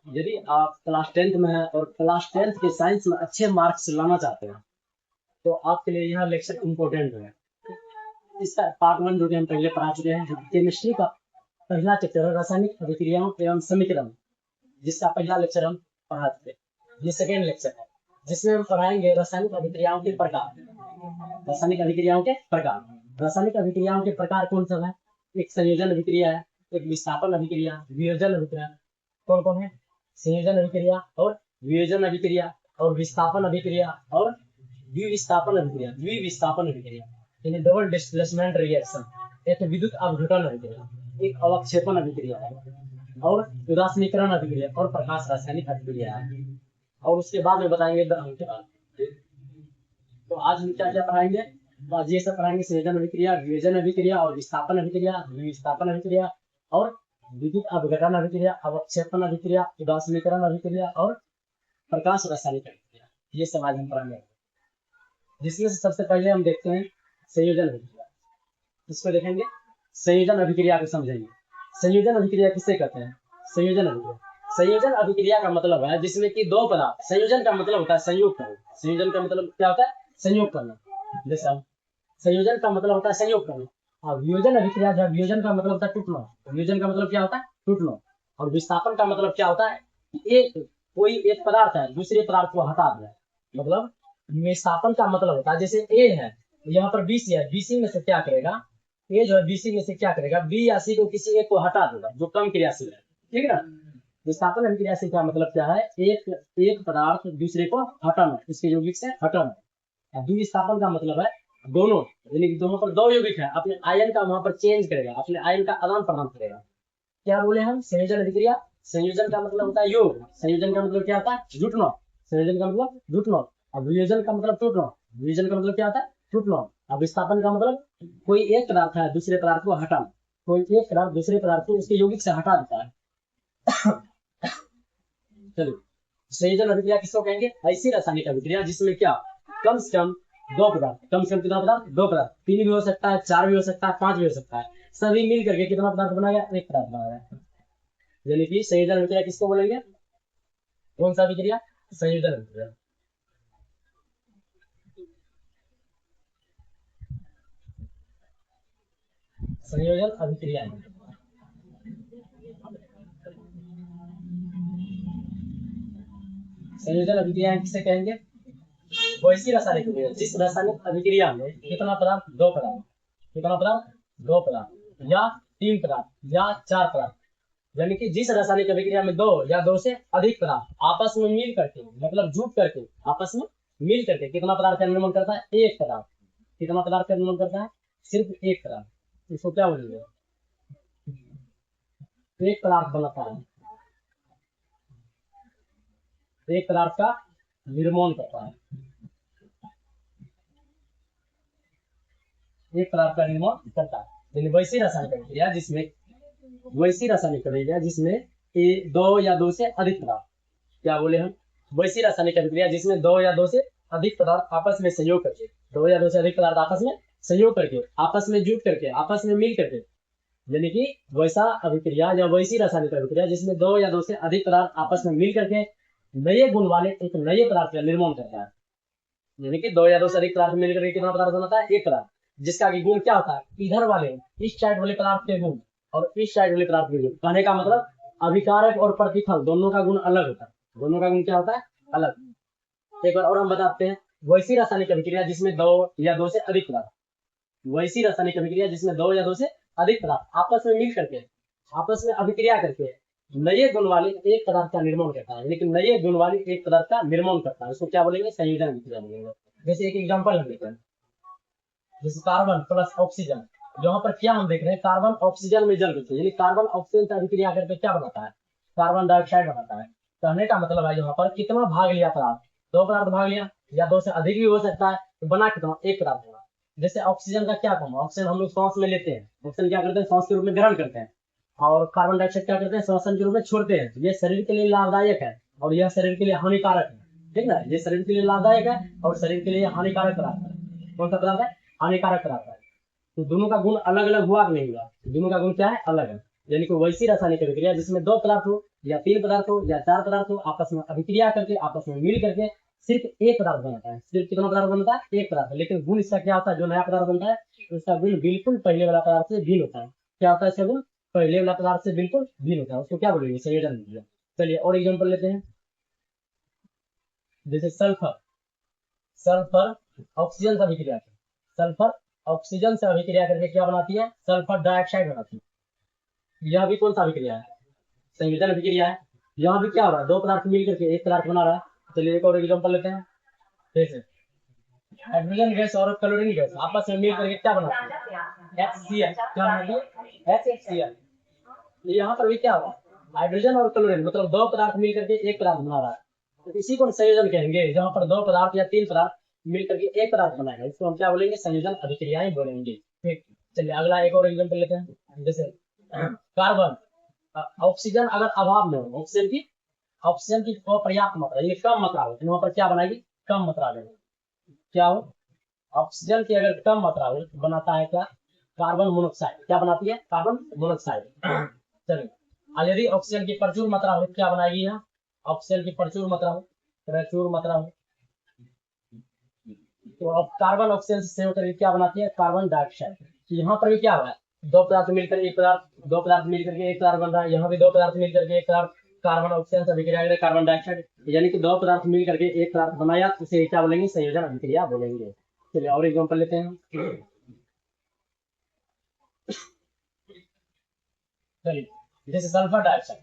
यदि आप class 10th में हैं और क्लास 10th के साइंस में अच्छे मार्क्स लाना चाहते हैं तो आपके लिए यह लेक्चर इम्पोर्टेंट है। इसका पार्ट 1 जो कि हम पहले पढ़ा चुके हैं, केमिस्ट्री का पहला चैप्टर है रासायनिक अभिक्रियाओं एवं समीकरण, जिसका पहला लेक्चर हम पढ़ा चुके। ये सेकेंड लेक्चर है जिसमें हम पढ़ाएंगे रासायनिक अभिक्रियाओं के प्रकार। रासायनिक अभिक्रियाओं के प्रकार, रासायनिक अभिक्रियाओं के प्रकार कौन सा है? एक संयोजन अभिक्रिया है, एक विस्थापन अभिक्रिया, वियोजन अभिक्रिया। कौन कौन है? संयोजन अभिक्रिया और वियोजन अभिक्रिया और विस्थापन अभिक्रिया और द्विविस्थापन अभिक्रिया। द्विविस्थापन अभिक्रिया यानी डबल डिस्प्लेसमेंट रिएक्शन, एक विद्युत अपघटन अभिक्रिया, एक अवक्षेपण अभिक्रिया है और उदासीनीकरण अभिक्रिया और प्रकाश रासायनिक अभिक्रिया है। और उसके बाद में बताएंगे तो आज हम क्या क्या पढ़ाएंगे? तो आज ये सब पढ़ाएंगे संयोजन अभिक्रिया, वियोजन अभिक्रिया और विस्थापन अभिक्रिया, द्विविस्थापन अभिक्रिया और विद्युत अपघटन अभिक्रिया, अवक्षेपण अभिक्रिया, उदासीनीकरण अभिक्रिया और प्रकाश रासायनिक अभिक्रिया। ये सब आज हम पढ़ेंगे, जिसमें से सबसे पहले हम देखते हैं संयोजन अभिक्रिया। इसको देखेंगे, संयोजन अभिक्रिया को समझेंगे। संयोजन अभिक्रिया किसे कहते हैं? संयोजन अभिक्रिया, संयोजन अभिक्रिया का मतलब है जिसमें कि दो पदार्थ, संयोजन का मतलब होता है संयोग करना। संयोजन का मतलब क्या होता है? संयोग करना। जैसे संयोजन का मतलब होता है संयोग करना, और वियोजन अभिक्रिया जो वियोजन का मतलब होता है टूटना। वियोजन का मतलब क्या होता है? टूटना। और विस्थापन का मतलब क्या होता है? कोई एक पदार्थ है दूसरे पदार्थ को हटा दिया। मतलब विस्थापन का मतलब होता है जैसे ए है, यहाँ पर बीसी है, बीसी में से क्या करेगा? ए जो है बीसी में से क्या करेगा? बी या सी को किसी एक को हटा देगा जो कम क्रियाशील है, ठीक है ना। विस्थापन अभिक्रिया से क्या मतलब क्या है? एक पदार्थ दूसरे को हटाना, इसके यौगिक से हटाना। द्विविस्थापन का मतलब है दोनों, यानी कि दोनों पर दो यौगिक है, अपने आयन का वहां पर चेंज करेगा, अपने आयन का आदान प्रदान करेगा। क्या बोले हम? संयोजन अभिक्रिया। संयोजन का मतलब होता है योग, संयोजन का मतलब क्या होता है? जुटना। संयोजन का मतलब जुटना। और वियोजन का मतलब टूटना। वियोजन का मतलब क्या होता है? टूटना। और विस्थापन का मतलब कोई एक पदार्थ है दूसरे पदार्थ को हटाना। कोई एक पदार्थ दूसरे पदार्थ को उसके यौगिक से हटा देता है। चलो, संयोजन अभिक्रिया किसको कहेंगे? ऐसी रासायनिक अभिक्रिया जिसमें क्या कम से कम दो पदार्थ, कम से कम कितना पदार्थ? दो पदार्थ। 3 भी हो सकता है, 4 भी हो सकता है, 5 भी हो सकता है, सभी मिल करके कितना पदार्थ बनाया? एक पदार्थ बनाया। यानी कि संयोजन अभिक्रिया किसको बोलेंगे? कौन सा अभिक्रिया? संयोजन अभिक्रिया। संयोजन अभिक्रिया संयोजन अभिक्रिया किसे कहेंगे? वैसी रासायनिक अभिक्रिया जिस रासायनिक अभिक्रिया में कितना पदार्थ? दो पदार्थ। कितना पदार्थ? दो पदार्थ या 3 पदार्थ या 4 पदार्थ। यानी कि जिस रासायनिक अभिक्रिया में दो या दो से अधिक पदार्थ आपस में मिल करके, मतलब जुट करके आपस में मिल करके कितना पदार्थ का निर्माण करता है? एक पदार्थ। कितना पदार्थ का निर्माण करता है? सिर्फ एक पदार्थ। इसको क्या बोलेंगे? एक पदार्थ बनाता है, एक पदार्थ का निर्माण करता है, एक पदार्थ का निर्माण करता है। यानी वैसी रासायनिक अभिक्रिया जिसमें दो या दो से अधिक पदार्थ, क्या बोले हम? वैसी रासायनिक अभिक्रिया जिसमें दो या दो से अधिक पदार्थ आपस में संयोग करके, दो या दो से अधिक पदार्थ आपस में संयोग करके, आपस में जुट करके, आपस में मिल करके, यानी कि वैसा अभिक्रिया या वैसी रासायनिक अभिक्रिया जिसमें दो या दो से अधिक पदार्थ आपस में मिल करके नए गुण वाले एक नए पदार्थ का निर्माण करता है। यानी कि दो या दो से अधिक पदार्थ मिल करके कितना पदार्थ बनाता है? एक पदार्थ, जिसका गुण क्या होता है? इधर वाले इस साइड वाले पदार्थ के गुण और इस साइड वाले पदार्थ के गुण। कहने का मतलब अभिकारक और प्रतिफल दोनों का गुण अलग होता है। दोनों का गुण क्या होता है? अलग। एक बार और हम बताते हैं, वैसी रासायनिक अभिक्रिया जिसमें दो या दो से अधिक पदार्थ, वैसी रासायनिक अभिक्रिया जिसमें दो या दो से अधिक पदार्थ आपस में मिल करके, आपस में अभिक्रिया करके नए गुण वाले एक पदार्थ का निर्माण करता है, लेकिन नए गुण वाले एक पदार्थ का निर्माण करता है, उसको क्या बोलेंगे? संयोजन अभिक्रिया बोलेंगे। जैसे एक एग्जांपल हम लेते हैं, जैसे कार्बन प्लस ऑक्सीजन, यहाँ पर क्या हम देख रहे हैं? कार्बन ऑक्सीजन में जल रही है, यानी कार्बन ऑक्सीजन से अभिक्रिया करके क्या बनाता है? कार्बन डाइऑक्साइड बनाता है। कहने का मतलब है यहाँ पर कितना भाग लिया पदार्थ? दो पदार्थ भाग लिया, या दो से अधिक भी हो सकता है, तो बना कितना? एक पदार्थ बना। जैसे ऑक्सीजन का क्या काम है? ऑक्सीजन हम लोग सांस में लेते हैं, ऑक्सीजन क्या करते हैं? सांस के रूप में ग्रहण करते हैं, और कार्बन डाइऑक्साइड क्या करते हैं? श्वसन के रूप में छोड़ते हैं। ये शरीर के लिए लाभदायक है और यह शरीर के लिए हानिकारक है, ठीक ना। ये शरीर के लिए लाभदायक है और शरीर के लिए हानिकारक पदार्थ है। कौन सा पदार्थ है? हानिकारक पदार्थ है। तो दोनों का गुण अलग अलग हुआ कि नहीं हुआ? दोनों का गुण क्या है? अलग है। यानी कि वैसी रासायनिक अभिक्रिया जिसमें दो पदार्थ हो या तीन पदार्थ हो या चार पदार्थ हो, आपस में अभिक्रिया करके आपस में मिल करके सिर्फ एक पदार्थ बनता है। सिर्फ कितना पदार्थ बनता है? एक पदार्थ। लेकिन गुण इसका क्या होता है? जो नया पदार्थ बनता है उसका गुण बिल्कुल पहले वाला पदार्थ से भिन्न होता है। क्या होता है इसका गुण? पहले वाला पदार्थ से बिल्कुल भिन्न होता है। उसको क्या बोलेंगे? संयोजन अभिक्रिया। चलिए और एग्जाम्पल लेते हैं। जैसे सल्फर, सल्फर ऑक्सीजन से अभिक्रिया करके, सल्फर ऑक्सीजन से अभिक्रिया करके क्या बनाती है? सल्फर डाइऑक्साइड बनाती है। यह भी कौन सा अभिक्रिया है? संयोजन अभिक्रिया है। यहाँ भी क्या हो रहा है? दो पदार्थ मिल करके एक पदार्थ बना रहा है। चलिए एक और एग्जाम्पल लेते हैं। जैसे हाइड्रोजन गैस और क्लोरीन गैस आपस में मिल करके क्या बनाती है? HCl। क्या बनाती है? HCl। यहाँ पर भी क्या हो रहा है? हाइड्रोजन और क्लोरीन मतलब दो पदार्थ मिल करके एक पदार्थ बना रहा है, तो इसी को संयोजन कहेंगे। जहाँ पर दो पदार्थ या तीन पदार्थ मिल करके एक पदार्थ बनाएगा, इसको हम क्या बोलेंगे? संयोजन अभिक्रियाएं बोलेंगे। ठीक, चलिए अगला एक और एग्जाम्पल लेते हैं। जैसे कार्बन, ऑक्सीजन अगर अभाव में हो, ऑक्सीजन की पर्याप्त मात्रा यानी कम मात्रा हो, तो वहां पर क्या बनाएगी? कम मात्रा में क्या हो? ऑक्सीजन की अगर कम मात्रा हो तो बनाता है क्या? Carbon monoxide. क्या बनाती है? Carbon monoxide. चलिए, और यदि ऑक्सीजन की प्रचुर मात्रा हो क्या बनाएगी? यहाँ ऑक्सीजन की प्रचुर मात्रा हो, तो कार्बन ऑक्सीजन से संयोग करके क्या बनाती है? Carbon dioxide. तो यहाँ पर भी क्या हुआ है? दो पदार्थ मिलकर एक पदार्थ, दो पदार्थ मिलकर के एक पदार्थ बन रहा है। यहाँ भी दो पदार्थ मिलकर के एक पदार्थ, कार्बन ऑक्सीजन से अभिक्रिया करें कार्बन डाइऑक्साइड, यानी कि दो पदार्थ मिल करके एक पदार्थ बनाया, उसे क्या बोलेंगे? संयोजन अभिक्रिया बोलेंगे। चलिए और एग्जाम्पल लेते हैं। चलिए जैसे sulphur dioxide,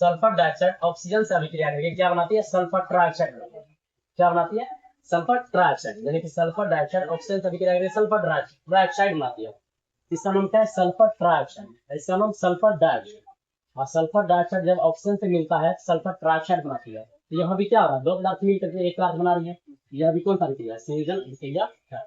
sulphur dioxide oxygen से अभिक्रिया करके क्या बनाती है? सल्फर ट्राइऑक्साइड बनाती है। क्या बनाती है? Sulphur trioxide. यानी कि सल्फर डाइऑक्साइड ऑक्सीजन से अभिक्रिया करके सल्फर ट्राइऑक्साइड बनाती है। इसका नाम क्या है? Sulphur trioxide. इसका नाम सल्फर डाइऑक्साइड। और सल्फर डाइऑक्साइड जब ऑक्सीजन से मिलता है सल्फर ट्राइऑक्साइड बनाती है। तो यहाँ भी क्या हो रहा है? दो पदार्थ मिल करके एक पदार्थ बना रही है। यह भी कौन सा अभिक्रिया है? संयोजन अभिक्रिया है।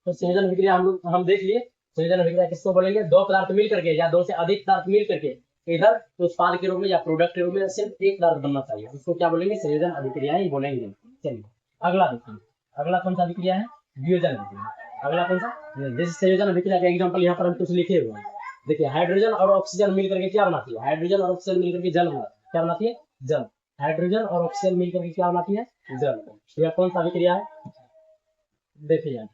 तो संयोजन अभिक्रिया हम देख लिए। संयोजन अभिक्रिया किसको बोलेंगे? दो पदार्थ मिल करके या दो से अधिक पदार्थ मिल करके इधर उत्पाद के रूप में या प्रोडक्ट के रूप में सिर्फ एक पदार्थ बनना चाहिए, उसको क्या बोलेंगे? संयोजन अभिक्रियाएं बोलेंगे। चलिए अगला देखिए, अगला कौन सा अभिक्रिया है? वियोजन अभिक्रिया। अगला कौन सा? जैसे संयोजन अभिक्रिया का एग्जांपल यहाँ पर हम कुछ लिखे हुए हैं। देखिए हाइड्रोजन और ऑक्सीजन मिल करके क्या बनाती है? हाइड्रोजन और ऑक्सीजन मिल करके जल बनाती है। क्या बनाती है? जल। हाइड्रोजन और ऑक्सीजन मिल करके क्या बनाती है? जल। यह कौन सा अभिक्रिया है? देखिए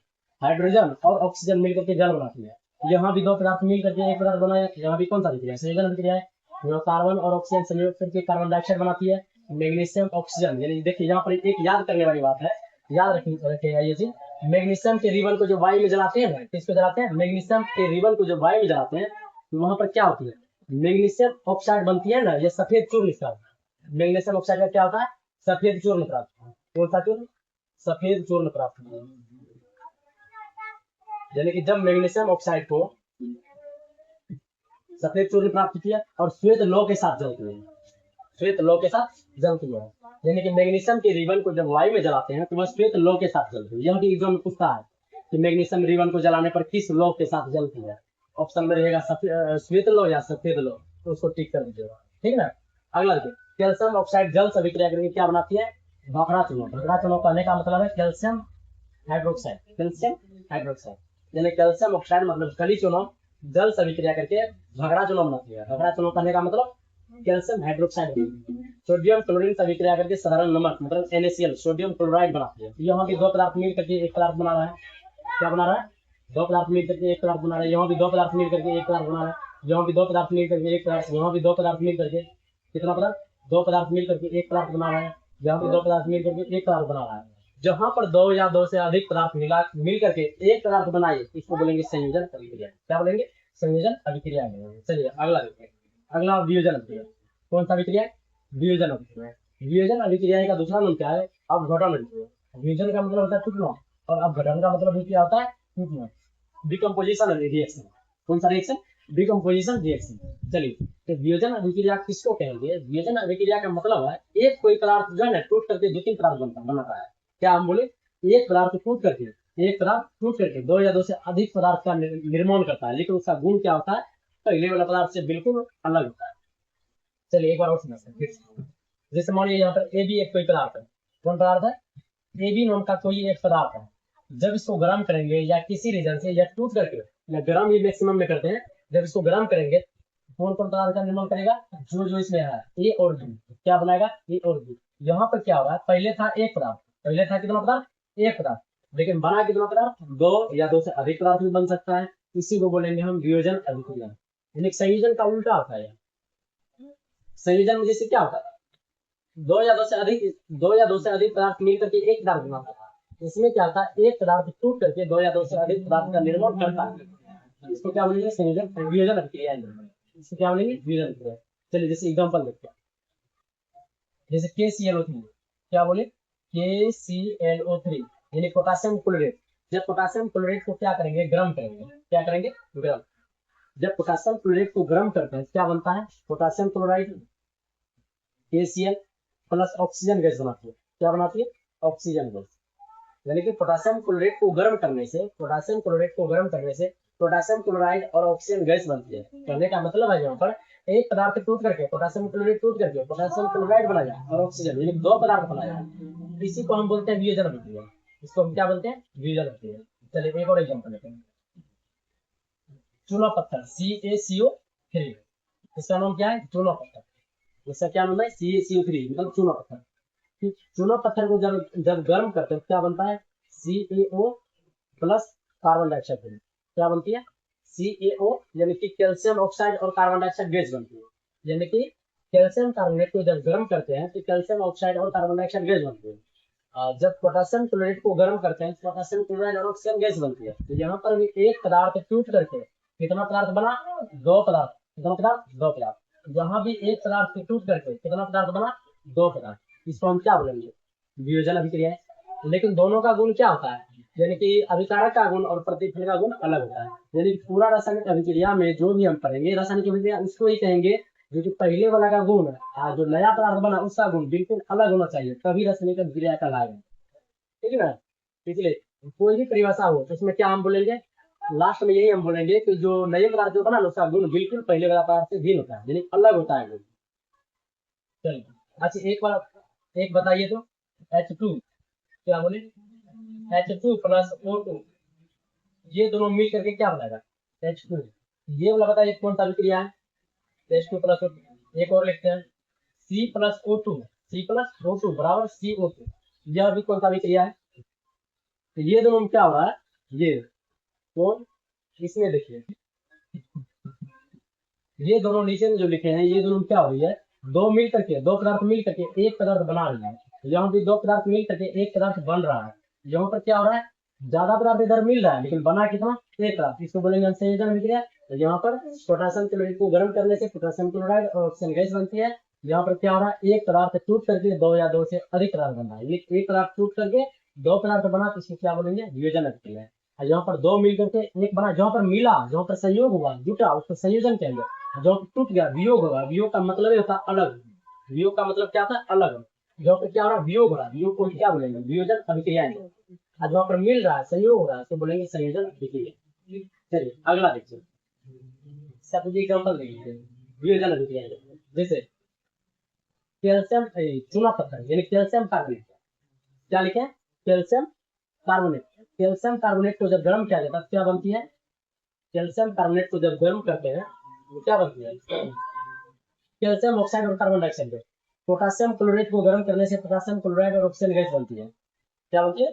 हाइड्रोजन और ऑक्सीजन मिल करके जल बनाती है। यहाँ भी दो पदार्थ मिल करके एक पदार्थ बनाया। यहाँ भी कौन सा अभिक्रिया है? संयोजन अभिक्रिया है। यहाँ कार्बन और ऑक्सीजन संयोग करके कार्बन डाइऑक्साइड बनाती है। मैग्नीशियम ऑक्सीजन, यानी देखिए यहाँ पर एक याद करने वाली बात है, याद रखिएगा ये चीज। मैग्नीशियम के रिबन को जो वायु में जलाते हैं, किसको जलाते हैं? मैग्नीशियम के रिबन को जो वायु में जलाते हैं, तो वहां पर क्या होती है? मैग्नीशियम ऑक्साइड बनती है ना, ये सफेद चूर्ण इसका। मैग्नीशियम ऑक्साइड का क्या होता है? सफेद चूर्ण प्राप्त होता है। कौन सा चूर्ण? सफेद चूर्ण प्राप्त होता है। यानी कि जब मैग्नीशियम ऑक्साइड को सफेद चूर्ण प्राप्त किया और श्वेत लौ के साथ जलती है, श्वेत लौ के साथ जलती है। यानी कि मैग्नीशियम के रिबन को जब वायु में जलाते हैं तो वह श्वेत लौ के साथ जलती है। यह भी एग्जाम में पूछता है कि मैग्नीशियम रिबन को जलाने पर किस लौ के साथ जलती है। ऑप्शन में रहेगा श्वेत लौ या सफेद लौ, तो उसको टिक कर दीजिएगा। ठीक है ना। अगला देखिए, कैल्शियम ऑक्साइड जल से अभिक्रिया करके क्या बनाती है? भखरा चूर्ण। भखरा चूर्ण कहने का मतलब है कैल्शियम हाइड्रोक्साइड। कैल्शियम हाइड्रोक्साइड यानी कैल्शियम ऑक्साइड मतलब कली चूर्ण जल से अभिक्रिया करके भखरा चूर्ण बनाती है। भखरा चूर्ण कहने का मतलब कैल्शियम हाइड्रोक्साइड। सोडियम क्लोरीन से अभिक्रिया करके साधारण नमक मतलब NaCl सोडियम क्लोराइड बनाती है। यहाँ भी दो पदार्थ मिल करके एक पदार्थ बना रहा है। क्या बना रहा है? दो पदार्थ मिल करके एक पदार्थ बना रहा है। यहाँ भी दो पदार्थ मिल करके एक पदार्थ बना रहा है। यहाँ भी दो पदार्थ मिल करके एक पदार्थ, यहाँ भी दो पदार्थ मिल करके कितना पदार्थ? दो पदार्थ मिल करके एक पदार्थ बना रहा है। यहाँ भी दो पदार्थ मिल करके एक पदार्थ बना रहा है। जहाँ पर दो या दो से अधिक पदार्थ मिल करके एक पदार्थ बनाए, इसको बोलेंगे संयोजन अभिक्रिया। क्या बोलेंगे? संयोजन अभिक्रिया। चलिए अगला देखते हैं। अगला वियोजन अभिक्रिया। कौन सा अभिक्रिया? वियोजन अभिक्रिया। वियोजन अभिक्रिया का दूसरा नाम क्या है? अपघटन अभिक्रिया। वियोजन का मतलब होता है टूटना और अपघटन का मतलब क्या होता है? टूटना। Decomposition reaction. कौन सा रिएक्शन? Decomposition reaction. चलिए तो वियोजन अभिक्रिया किसको कहेंगे? वियोजन अभिक्रिया का मतलब है एक कोई पदार्थ जो है ना टूट करके दो तीन पदार्थ बनाता है। क्या हम बोले? एक पदार्थ टूट करके दो या दो से अधिक पदार्थ का निर्माण करता है, लेकिन उसका गुण क्या होता है? पहले वाला पदार्थ से बिल्कुल अलग होता है। चलिए एक बार और समझते हैं। जैसे मान लीजिए यहाँ पर AB एक कोई पदार्थ है। कौन पदार्थ है? AB नाम का कोई एक पदार्थ है। जब इसको गर्म करेंगे या किसी रीजन से या टूट करके, या गर्म ही मैक्सिमम में करते हैं, जब इसको गर्म करेंगे कौन कौन पदार्थ का निर्माण करेगा, जो जो इसमें है ए और बी, क्या बनाएगा ए और बी। यहाँ पर क्या हो रहा है, पहले था एक पदार्थ, पहले था कितना पदार्थ, एक पदार्थ, लेकिन बना कितना पदार्थ, दो या दो से अधिक पदार्थ भी बन सकता है। इसी को बोलेंगे हम वियोजन अभिक्रिया, यानी संयोजन का उल्टा होता है। संयोजन में जैसे क्या होता है, दो या दो से अधिक पदार्थ मिलकर के एक पदार्थ बनाता है। इसमें क्या होता है, एक पदार्थ टूट करके दो या दो से अधिक पदार्थ का निर्माण करता है। इसको क्या बोलेंगे, संयोजन वियोजन अभिक्रिया। इसको क्या बोलेंगे, वियोजन अभिक्रिया। चलिए जैसे एग्जांपल देखते हैं, जैसे KClO3, क्या बोले KClO3 यानी पोटेशियम क्लोराइड। जब पोटेशियम क्लोराइड को क्या करेंगे, गर्म करेंगे, क्या करेंगे, गर्म। जब पोटेशियम क्लोराइड को गर्म करते हैं क्या बनता है, potassium chloride KCl plus oxygen gas बनाती है। क्या बनाती है, ऑक्सीजन गैस। यानी कि पोटेशियम क्लोराइड को गर्म करने से पोटेशियम क्लोराइड और ऑक्सीजन गैस बनती है। कहने का मतलब है यहाँ पर एक पदार्थ टूट करके पोटेशियम क्लोराइड टूट करके पोटेशियम क्लोराइड बनाया और ऑक्सीजन, यानी दो पदार्थ बनाया। इसी को हम बोलते हैं वियोजन अभिक्रिया। इसको हम क्या बोलते हैं, वियोजन अभिक्रिया। चलिए एक और एग्जांपल लेते हैं, चूना पत्थर CaCO3, इसका नाम क्या है, चूना पत्थर। इसका क्या नाम है, CaCO3 मतलब चूना पत्थर। चूना पत्थर को जब गर्म करते हैं क्या बनता है, CaO प्लस कार्बन डाइऑक्साइड। क्या बनती है, CaO यानी कि कैल्शियम ऑक्साइड और कार्बन डाइऑक्साइड गैस बनती है। यानी कि कैल्शियम कार्बोनेट को जब गर्म करते हैं तो कैल्शियम ऑक्साइड और कार्बन डाइऑक्साइड गैस बनती है। जब पोटेशियम क्लोराइड को गर्म करते हैं तो पोटेशियम क्लोराइड और ऑक्सीजन गैस बनती है। तो यहाँ पर भी एक पदार्थ टूट करके कितना पदार्थ बना, दो पदार्थ। कितना पदार्थ, दो पदार्थ। यहाँ भी एक पदार्थ टूट करके कितना पदार्थ बना, दो पदार्थ। इसको हम क्या बोलेंगे, वियोजन अभिक्रिया है। लेकिन दोनों का गुण क्या होता है, यानी कि अभिकारक का गुण और प्रतिफल का गुण अलग होता है। यानी पूरा रासायनिक अभिक्रिया में जो भी हम पढ़ेंगे रासायनिक अभिक्रिया उसको ही कहेंगे जो कि पहले वाला का गुण है, जो नया पदार्थ बना उसका गुण बिल्कुल अलग होना चाहिए, तभी रासायनिक अभिक्रिया कहलाएगा। ठीक है ना। इसलिए कोई भी परिभाषा हो तो उसमें क्या हम बोलेंगे, लास्ट में यही हम बोलेंगे कि जो नए पदार्थ जो बना उसका गुण बिल्कुल पहले वाला पदार्थ से भिन्न होता है, यानी अलग होता है गुण। चलिए अच्छा एक बार एक बताइए तो, H2 क्या बोले, H2 प्लस O2, ये दोनों मिल करके क्या बनाएगा, H2। ये वाला बताइए कौन सा अभिक्रिया है, H2 प्लस O2। एक और लिखते हैं C प्लस O2 बराबर CO2, यह भी कौन सा अभिक्रिया है। तो ये दोनों में क्या हो रहा है, ये कौन, इसमें देखिए ये दोनों नीचे में जो लिखे हैं ये दोनों क्या हो रही है, दो पदार्थ मिल करके एक पदार्थ बना रही है। यहाँ भी दो पदार्थ मिल करके एक पदार्थ बन रहा है। यहाँ पर क्या हो रहा है, ज्यादा पदार्थ इधर मिल रहा है लेकिन बना कितना, एक पदार्थ। इसको बोलेंगे हम संयोजन अभिक्रिया। तो यहाँ पर पोटेशियम क्लोराइड को गर्म करने से पोटेशियम क्लोराइड और ऑक्सीजन गैस बनती है। यहाँ पर क्या हो रहा है, एक पदार्थ टूट करके दो या दो से अधिक पदार्थ बन रहा है। एक पदार्थ टूट करके दो पदार्थ बना तो इसको क्या बोलेंगे, वियोजन अभिक्रिया। यहाँ पर दो मिल करके एक बना, जहाँ पर मिला, जहाँ पर संयोग हुआ, जुटा, उसको संयोजन कहेंगे। जो टूट गया वियोग होगा, वियोग का मतलब होता है अलग, वियोग का मतलब क्या था, अलग। जहाँ पर क्या हो रहा है, वियोग हो रहा है, वियोग को क्या बोलेंगे, वियोजन अभिक्रिया। और जहाँ पर मिल रहा है, संयोग हो रहा है, तो बोलेंगे संयोजन अभिक्रिया। चलिए अगला देखिए, सब एग्जाम्पल देखिए वियोजन अभिक्रिया। जैसे कैल्शियम चूना पत्थर यानी कैल्शियम कार्बोनेट, क्या लिखे, कैल्शियम कार्बोनेट। कैल्शियम कार्बोनेट को जब गर्म किया जाता है क्या बनती है, कैल्शियम कार्बोनेट को जब गर्म करते हैं तो क्या बनती है, कैल्शियम ऑक्साइड और carbon dioxide gas. Potassium chloride को गर्म करने से पोटेशियम क्लोराइड और ऑक्सीजन गैस बनती है। क्या बनती है,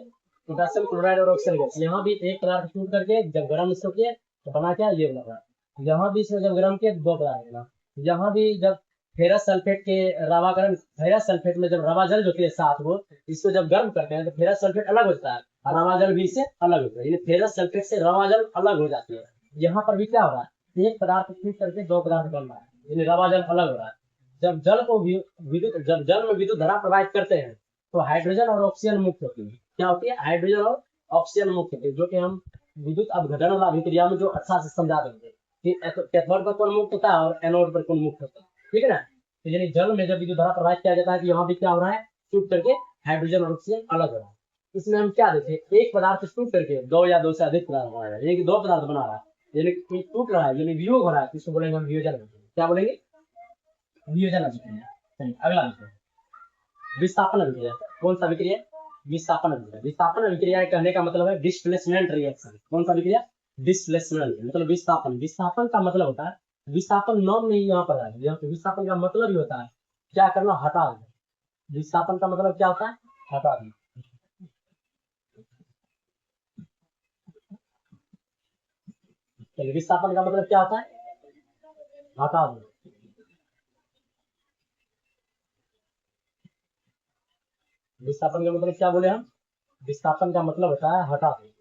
पोटेशियम क्लोराइड और ऑक्सीजन गैस। यहाँ भी एक पदार्थ टूट करके जब गर्म इसको किए तो बना क्या, ये बना। यहाँ भी इसमें जब गर्म किए दो पदार्थ बना। यहाँ भी जब फेरस सल्फेट के रवाकरण, फेरस सल्फेट में जब रवा जल होती है साथ वो, इसको जब गर्म करते हैं तो फेरस सल्फेट अलग होता है और रवा जल भी इससे अलग होता है, यानी फेरस सल्फेट से रवा जल अलग हो जाती है। यहाँ पर भी क्या हो रहा है, एक पदार्थ टूट करके दो पदार्थ बन रहा है, यानी रवा जल अलग हो रहा है। जब जल में विद्युत धारा प्रवाहित करते हैं तो हाइड्रोजन और ऑक्सीजन मुक्त होती है। क्या होती है, हाइड्रोजन और ऑक्सीजन मुक्त होती है, जो कि हम विद्युत अपघटन वाला अभिक्रिया में जो अच्छा से समझा देंगे कि कैथोड पर कौन मुक्त होता है और एनोड पर कौन मुक्त होता है। ठीक है ना। तो यानी जल में जब विद्युत धारा प्रवाहित किया जाता है तो यहाँ भी क्या हो रहा है, टूट करके हाइड्रोजन और ऑक्सीजन अलग हो रहा है। इसमें हम क्या देखें, एक पदार्थ टूट करके दो या दो से अधिक पदार्थ बना रहा है, यानी कि दो पदार्थ बना रहा है, यानी टूट रहा है, यानी वियोग हो रहा है, इसको बोलेंगे हम वियोजन। क्या बोलेंगे, वियोजन अभिक्रिया। अगला विस्थापन अभिक्रिया। कौन सा अभिक्रिया, विस्थापन अभिक्रिया। विस्थापन अभिक्रिया कहने का मतलब है डिस्प्लेसमेंट रिएक्शन। कौन सा अभिक्रिया, डिस्प्लेसमेंट मतलब विस्थापन। विस्थापन का मतलब होता है विस्थापन नॉर्म नहीं यहाँ पर है। यहाँ पे विस्थापन का मतलब ही होता है क्या करना, हटा देना। विस्थापन का मतलब क्या होता है, हटा देना। चलिए विस्थापन का मतलब क्या होता है, हटा देना। विस्थापन का मतलब क्या बोले हम, विस्थापन का मतलब होता है हटा देना।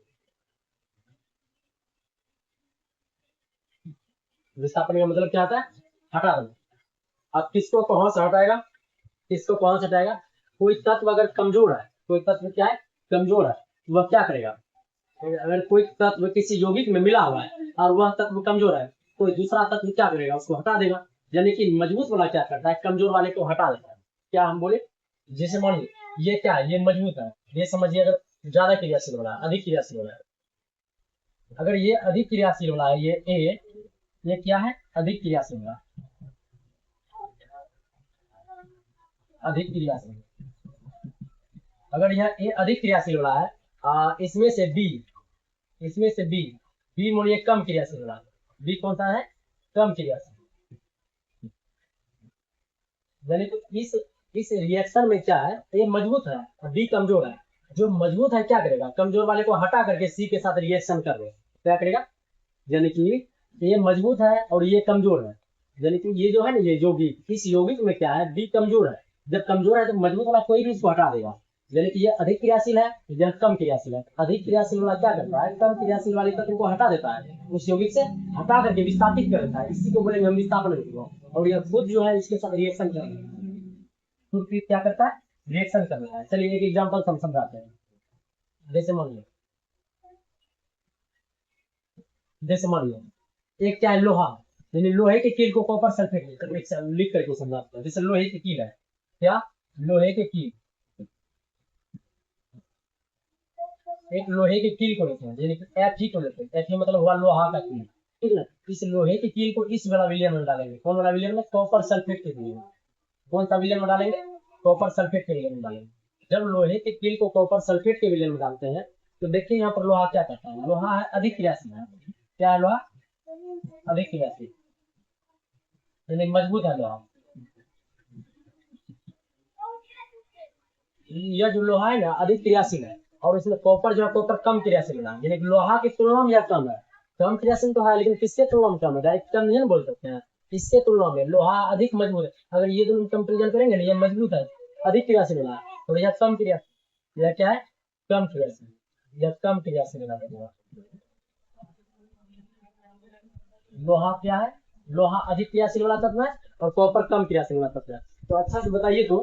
विस्थापन का मतलब क्या होता है, हटा देना। अब किसको कहां से हटाएगा, किसको कहां से हटाएगा, कोई तत्व अगर कमजोर है, कोई तत्व क्या है, कमजोर है, तो वह क्या करेगा, अगर कोई तत्व किसी यौगिक में मिला हुआ है और वह तत्व कमजोर है, कोई दूसरा तत्व क्या करेगा, उसको हटा देगा। यानी कि मजबूत वाला क्या करता है, कमजोर वाले को हटा देता है। क्या हम बोले, जैसे मान लीजिए ये क्या है, ये मजबूत है, ये समझिए अगर ज्यादा क्रियाशील वाला है, अधिक क्रियाशील वाला है, अगर ये अधिक क्रियाशील वाला है, ये ए, ये क्या है, अधिक क्रियाशील वाला, अधिक क्रियाशील। अगर यह ए अधिक क्रियाशील वाला है, इसमें से बी, इसमें से बी, बी मोड़िए कम क्रियाशील वाला, बी कौन सा है, कम क्रियाशील। यानी तो इस रिएक्शन में क्या है, ये मजबूत है और बी कमजोर है। जो मजबूत है क्या करेगा, कमजोर वाले को हटा करके सी के साथ रिएक्शन कर दे, क्या करेगा, यानी कि ये मजबूत है और ये कमजोर है। यानी कि ये जो है ना, ये यौगिक, इस यौगिक में क्या है, बी कमजोर है। जब कमजोर है तो मजबूत वाला कोई भी इसको हटा देगा। यानी कि ये अधिक क्रियाशील है, यह कम क्रियाशील है। अधिक क्रियाशील वाला क्या करता है, कम क्रियाशील वाले तत्व को हटा देता है, उस यौगिक से हटा करके विस्थापित कर देता है। इसी को बोलेंगे हम विस्थापन। और यह खुद जो है इसके साथ रिएक्शन कर रहा है, खुद भी क्या करता है, रिएक्शन कर रहा है। चलिए एक एग्जाम्पल हम समझाते हैं। जैसे मान लो, जैसे मान लो एक क्या है, लोहा, यानी लोहे के कील को कॉपर सल्फेट लिख करके समझाते हैं। जैसे लोहे की कील है, क्या, लोहे के कील, एक लोहे के कील को लेते हैं, यानी कि एफ जी को लेते हैं। एफ जी मतलब हुआ लोहा का कील, ठीक है। इस लोहे के कील को इस वाला विलियन में डालेंगे, कौन वाला विलियन में, कॉपर सल्फेट के विलियन में। कौन सा विलियन में डालेंगे, कॉपर सल्फेट के विलियन में डालेंगे। जब लोहे के कील को कॉपर सल्फेट के विलियन में डालते हैं तो देखिए यहाँ पर लोहा क्या करता है, लोहा है अधिक क्रियाशील है। क्या है, लोहा अधिक क्रियाशील, यानी मजबूत है लोहा। यह जो लोहा है ना अधिक क्रियाशील है, और इसमें कॉपर जो है, कॉपर कम क्रियाशील है, यानी कि लोहा की तुलना में यह कम है। कम क्रियाशील तो है, लेकिन किसके तुलना में कम है, डायरेक्ट कम नहीं बोल सकते हैं। इसके तुलना में लोहा अधिक मजबूत है। अगर ये दोनों कंपेरिजन करेंगे ना, यह मजबूत है, अधिक क्रियाशील वाला है, और यह कम क्रिया, यह क्या है, कम क्रियाशील, यह कम क्रियाशील वाला। लोहा क्या है, लोहा अधिक क्रियाशील वाला तत्व है और कॉपर कम क्रियाशील वाला तत्व है। तो अच्छा से बताइए तो,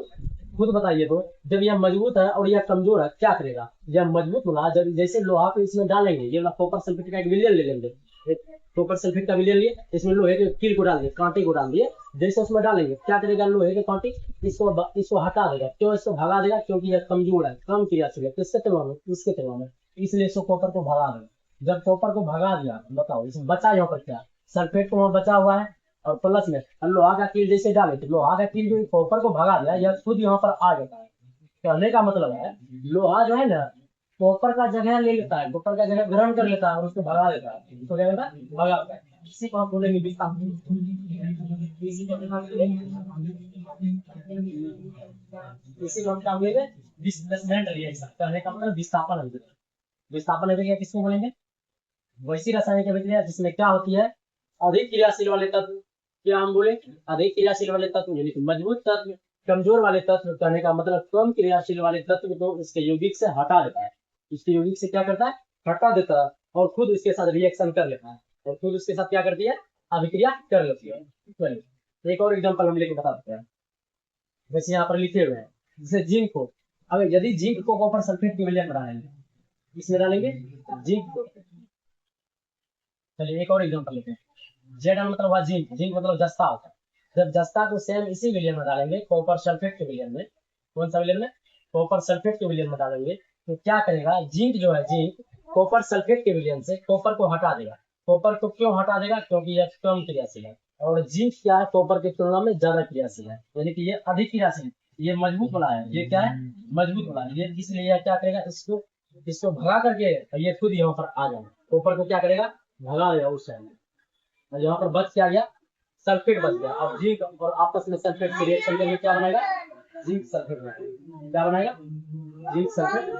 खुद बताइए तो, जब यह मजबूत है और यह कमजोर है, क्या करेगा, यह मजबूत वाला जब जैसे लोहा को इसमें डालेंगे, ये वाला कॉपर सल्फेट का एक विलियन ले लेंगे, एक कॉपर सल्फेट का विलियन लिए, इसमें लोहे के कील को डाल दिए, कांटे को डाल दिए, जैसे उसमें डालेंगे क्या करेगा, लोहे के कांटे इसको हटा देगा। क्यों, इसको भगा देगा, क्योंकि यह कमजोर है, कम क्रियाशील है। किसके तुलना में, इसके तुलना में, इसलिए इसको कॉपर को भगा देगा। जब कॉपर को भगा दिया, बताओ इसमें बचा यहाँ पर क्या, सल्फेट को वहां बचा हुआ है, और प्लस में लोहा का कील जैसे डाले, तो लोहा का कील जो कॉपर को भगा दिया, यह खुद यहाँ पर आ जाता है। कहने का मतलब है, लोहा जो है ना, कॉपर का जगह ले लेता है, कॉपर का जगह ग्रहण कर लेता है और उसको भगा देता है, उसको क्या करता है, भगा देता है। इसी को हम बोलेंगे विस्थापन। इसी को हम क्या बोलेंगे, डिस्प्लेसमेंट रिएक्शन। कहने का मतलब विस्थापन अभिक्रिया। विस्थापन अभिक्रिया किसको बोलेंगे, वैसी रासायनिक अभिक्रिया जिसमें क्या होती है, अधिक क्रियाशील वाले तत्व, क्या हम बोले, अधिक क्रियाशील वाले तत्व, यानी कि मजबूत तत्व कमजोर वाले तत्व, कहने का मतलब कम क्रियाशील वाले तत्व को इसके यौगिक से हटा देता है। इसके यौगिक से क्या करता है, हटा देता है, और खुद इसके साथ रिएक्शन कर लेता है, और खुद उसके साथ क्या करती है, अभिक्रिया कर लेती है। तो एक और एग्जाम्पल हम लेके बता देते हैं। वैसे यहाँ पर लिखे हुए हैं, जैसे जिंक को, अगर यदि जिंक को कॉपर सल्फेट के विलयन बनाएंगे, इसमें डालेंगे जिंक को। चलिए एक और एग्जाम्पल लेते हैं। जेड मतलब हुआ जिंक, जिंक मतलब जस्ता होता है। जब जस्ता को सेम इसी विलियन में डालेंगे, कॉपर सल्फेट के विलियन में, कौन सा विलियन में, कॉपर सल्फेट के विलियन में डालेंगे, तो क्या करेगा, जिंक जो है, जिंक कॉपर सल्फेट के विलियन से कॉपर को हटा देगा। कॉपर को क्यों हटा देगा, क्योंकि यह कम क्रियाशील है, और जिंक क्या है, कॉपर की तुलना में ज्यादा क्रियाशील है, यानी कि ये अधिक क्रियाशील, ये मजबूत वाला है, ये क्या है, मजबूत वाला है। ये इसलिए यह क्या करेगा, इसको भगा करके ये खुद यहाँ पर आ जाएगा, कॉपर को क्या करेगा, भगा देगा उस साइड में, और यहाँ पर बच क्या गया, सल्फेट बच गया। अब जिंक और आपस में सल्फेट की रिएक्शन करके क्या बनाएगा? जिंक सल्फेट बनाएगा। क्या बनाएगा? Zinc sulphate